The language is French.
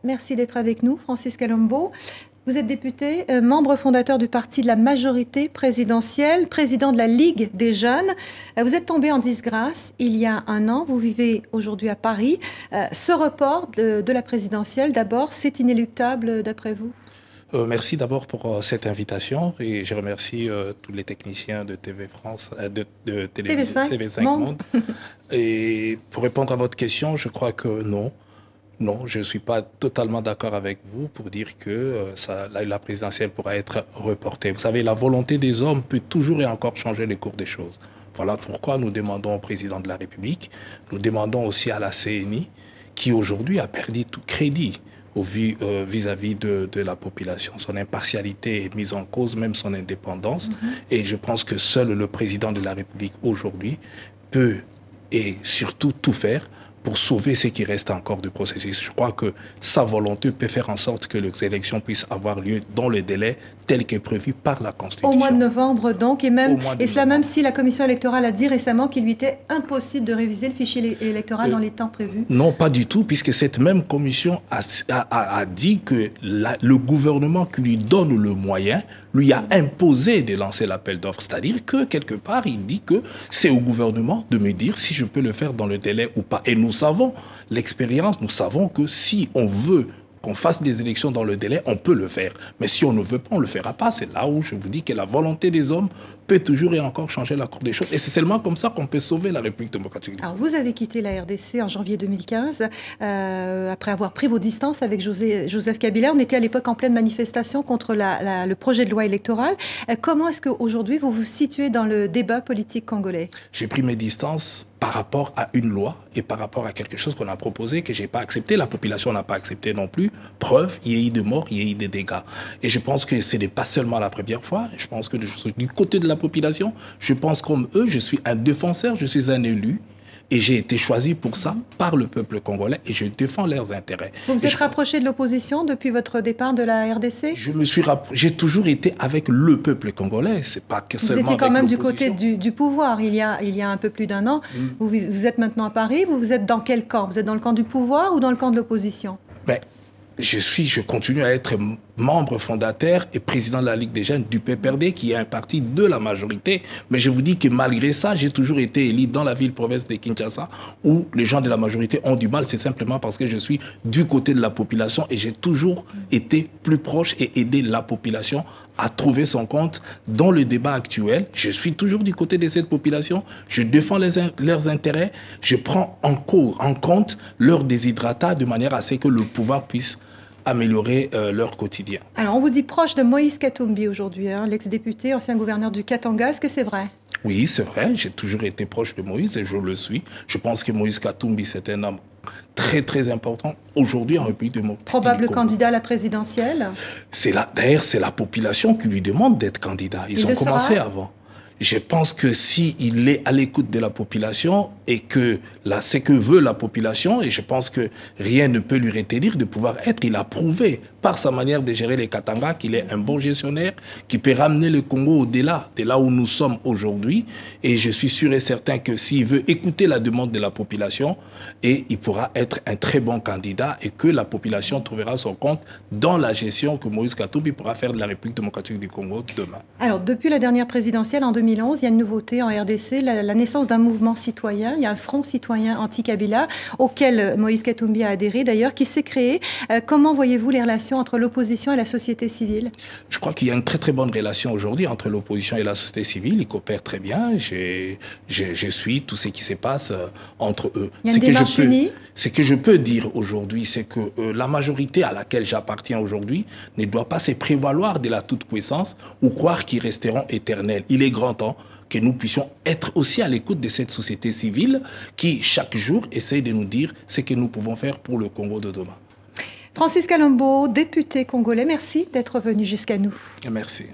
Merci d'être avec nous, Francis Kalombo. Vous êtes député, membre fondateur du parti de la majorité présidentielle, président de la Ligue des jeunes. Vous êtes tombé en disgrâce il y a un an. Vous vivez aujourd'hui à Paris. Ce report de la présidentielle, d'abord, c'est inéluctable d'après vous? Merci d'abord pour cette invitation et je remercie tous les techniciens de TV France, de TV5 Monde. Et pour répondre à votre question, je crois que non. Non, je ne suis pas totalement d'accord avec vous pour dire que la présidentielle pourra être reportée. Vous savez, la volonté des hommes peut toujours et encore changer le cours des choses. Voilà pourquoi nous demandons au président de la République, nous demandons aussi à la CNI, qui aujourd'hui a perdu tout crédit vis-à-vis de la population. Son impartialité est mise en cause, même son indépendance. Et je pense que seul le président de la République aujourd'hui peut et surtout tout faire pour sauver ce qui reste encore du processus. Je crois que sa volonté peut faire en sorte que les élections puissent avoir lieu dans le délai tel que prévu par la Constitution. Au mois de novembre donc, et cela même si la Commission électorale a dit récemment qu'il lui était impossible de réviser le fichier électoral dans les temps prévus. Non, pas du tout, puisque cette même Commission a dit que le gouvernement qui lui donne le moyen lui a imposé de lancer l'appel d'offres. C'est-à-dire que, quelque part, il dit que c'est au gouvernement de me dire si je peux le faire dans le délai ou pas. Et nous savons l'expérience, nous savons que si on veut qu'on fasse des élections dans le délai, on peut le faire. Mais si on ne veut pas, on ne le fera pas. C'est là où je vous dis que la volonté des hommes peut toujours et encore changer la cour des choses. Et c'est seulement comme ça qu'on peut sauver la République démocratique du Congo. Alors, vous avez quitté la RDC en janvier 2015, après avoir pris vos distances avec Joseph Kabila. On était à l'époque en pleine manifestation contre le projet de loi électorale. Comment est-ce qu'aujourd'hui, vous vous situez dans le débat politique congolais? J'ai pris mes distances par rapport à une loi et par rapport à quelque chose qu'on a proposé, que je n'ai pas accepté. La population n'a pas accepté non plus. Preuve, il y a eu des morts, il y a eu des dégâts. Et je pense que ce n'est pas seulement la première fois. Je pense que je suis du côté de la population. Je pense comme eux, je suis un défenseur, je suis un élu. Et j'ai été choisi pour ça par le peuple congolais et je défends leurs intérêts. Vous vous êtes rapproché de l'opposition depuis votre départ de la RDC? J'ai toujours été avec le peuple congolais. C'est pas que seulement. Vous étiez quand même du côté du pouvoir il y a un peu plus d'un an. Vous êtes maintenant à Paris. Vous êtes dans quel camp? Vous êtes dans le camp du pouvoir ou dans le camp de l'opposition? Ben, je continue à être membre fondateur et président de la Ligue des jeunes du PPRD, qui est un parti de la majorité. Mais je vous dis que malgré ça, j'ai toujours été élu dans la ville-province de Kinshasa, où les gens de la majorité ont du mal. C'est simplement parce que je suis du côté de la population et j'ai toujours été plus proche et aidé la population à trouver son compte dans le débat actuel. Je suis toujours du côté de cette population. Je défends leurs intérêts. Je prends en compte leurs déshydratats de manière à ce que le pouvoir puisse améliorer leur quotidien. Alors, on vous dit proche de Moïse Katumbi aujourd'hui, hein, l'ex-député, ancien gouverneur du Katanga. Est-ce que c'est vrai? Oui, c'est vrai. J'ai toujours été proche de Moïse et je le suis. Je pense que Moïse Katumbi, c'est un homme très, très important aujourd'hui en République démocratique. Probable candidat à la présidentielle? D'ailleurs, c'est la population qui lui demande d'être candidat. Ils ont commencé avant. Je pense que s'il est à l'écoute de la population et que ce que veut la population, et je pense que rien ne peut lui retenir de pouvoir être, il a prouvé par sa manière de gérer les Katanga qu'il est un bon gestionnaire, qui peut ramener le Congo au-delà de là où nous sommes aujourd'hui. Et je suis sûr et certain que s'il veut écouter la demande de la population, il pourra être un très bon candidat et que la population trouvera son compte dans la gestion que Moïse Katumbi pourra faire de la République démocratique du Congo demain. Alors, depuis la dernière présidentielle en 2011, il y a une nouveauté en RDC, la naissance d'un mouvement citoyen. Il y a un front citoyen anti-Kabila auquel Moïse Katumbi a adhéré d'ailleurs, qui s'est créé. Comment voyez-vous les relations entre l'opposition et la société civile? Je crois qu'il y a une très très bonne relation aujourd'hui entre l'opposition et la société civile. Ils coopèrent très bien. Je suis tout ce qui se passe entre eux. Il y a une démarche unie? Ce que je peux dire aujourd'hui, c'est que la majorité à laquelle j'appartiens aujourd'hui ne doit pas se prévaloir de la toute-puissance ou croire qu'ils resteront éternels. Il est grand temps que nous puissions être aussi à l'écoute de cette société civile qui, chaque jour, essaye de nous dire ce que nous pouvons faire pour le Congo de demain. Francis Kalombo, député congolais, merci d'être venu jusqu'à nous. Merci.